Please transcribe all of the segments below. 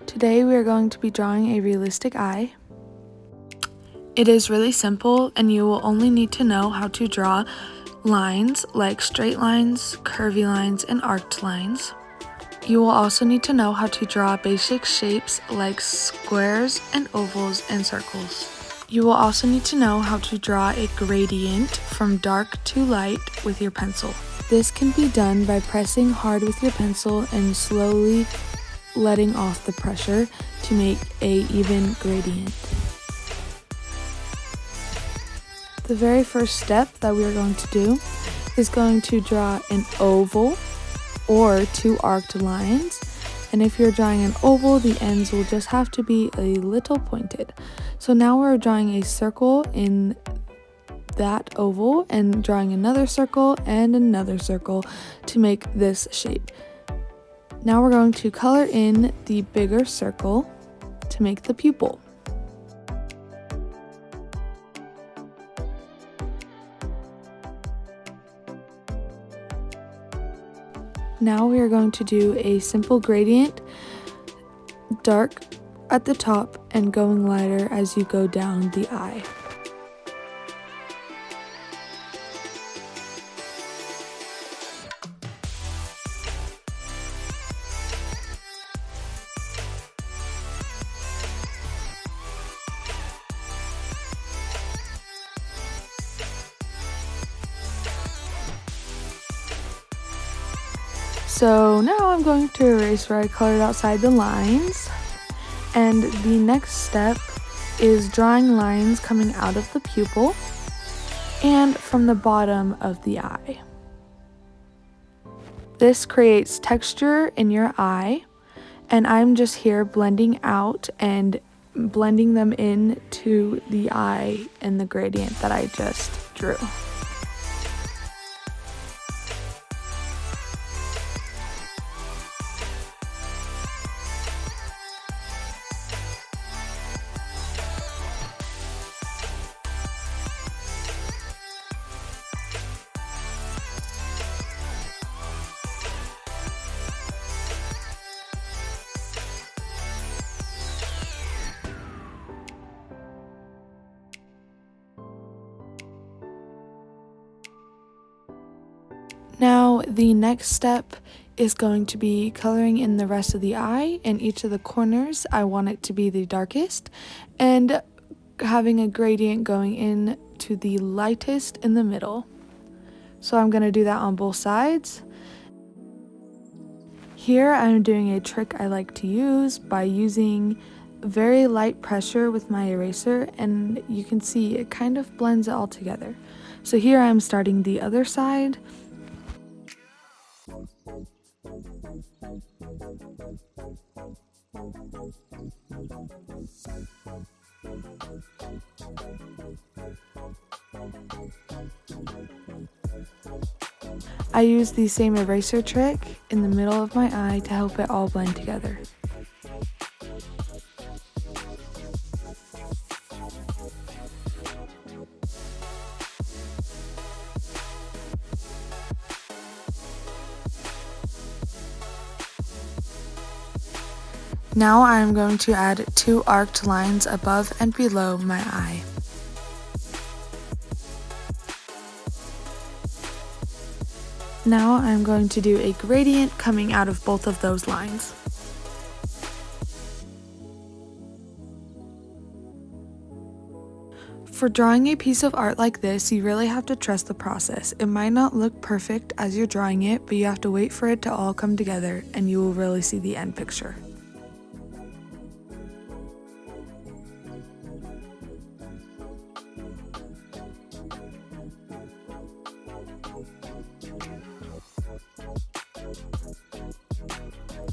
Today we are going to be drawing a realistic eye. It is really simple and you will only need to know how to draw lines like straight lines, curvy lines, and arced lines. You will also need to know how to draw basic shapes like squares and ovals and circles. You will also need to know how to draw a gradient from dark to light with your pencil. This can be done by pressing hard with your pencil and slowly letting off the pressure to make an even gradient. The very first step that we are going to do is going to draw an oval or two arced lines. And if you're drawing an oval, the ends will just have to be a little pointed. So now we're drawing a circle in that oval and drawing another circle and another circle to make this shape. Now we're going to color in the bigger circle to make the pupil. Now we are going to do a simple gradient, dark at the top and going lighter as you go down the eye. So now I'm going to erase where I colored outside the lines, and the next step is drawing lines coming out of the pupil and from the bottom of the eye. This creates texture in your eye, and I'm just here blending out and blending them into the eye and the gradient that I just drew. Now the next step is going to be coloring in the rest of the eye, and each of the corners I want it to be the darkest and having a gradient going in to the lightest in the middle. So I'm going to do that on both sides. Here I'm doing a trick I like to use by using very light pressure with my eraser, and you can see it kind of blends it all together. So here I'm starting the other side. I use the same eraser trick in the middle of my eye to help it all blend together. Now I am going to add two arced lines above and below my eye. Now I'm going to do a gradient coming out of both of those lines. For drawing a piece of art like this, you really have to trust the process. It might not look perfect as you're drawing it, but you have to wait for it to all come together and you will really see the end picture.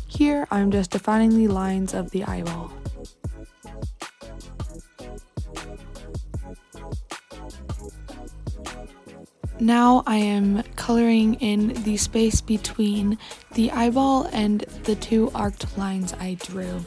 Here, I'm just defining the lines of the eyeball. Now I am coloring in the space between the eyeball and the two arced lines I drew.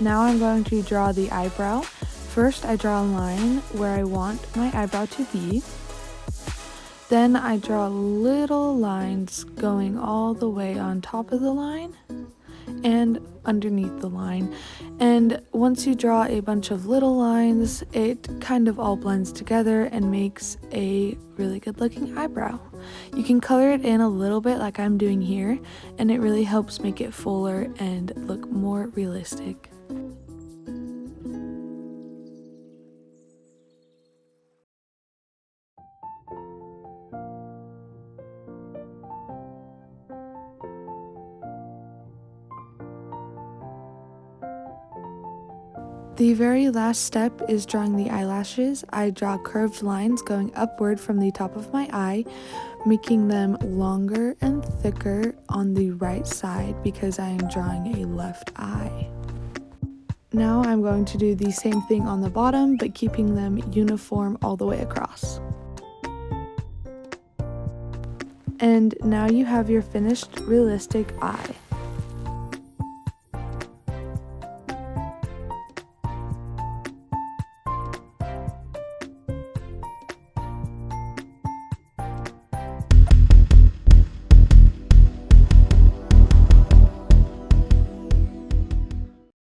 Now I'm going to draw the eyebrow. First, I draw a line where I want my eyebrow to be. Then I draw little lines going all the way on top of the line and underneath the line. And once you draw a bunch of little lines, it kind of all blends together and makes a really good looking eyebrow. You can color it in a little bit like I'm doing here, and it really helps make it fuller and look more realistic. The very last step is drawing the eyelashes. I draw curved lines going upward from the top of my eye, making them longer and thicker on the right side because I am drawing a left eye. Now I'm going to do the same thing on the bottom, but keeping them uniform all the way across. And now you have your finished realistic eye.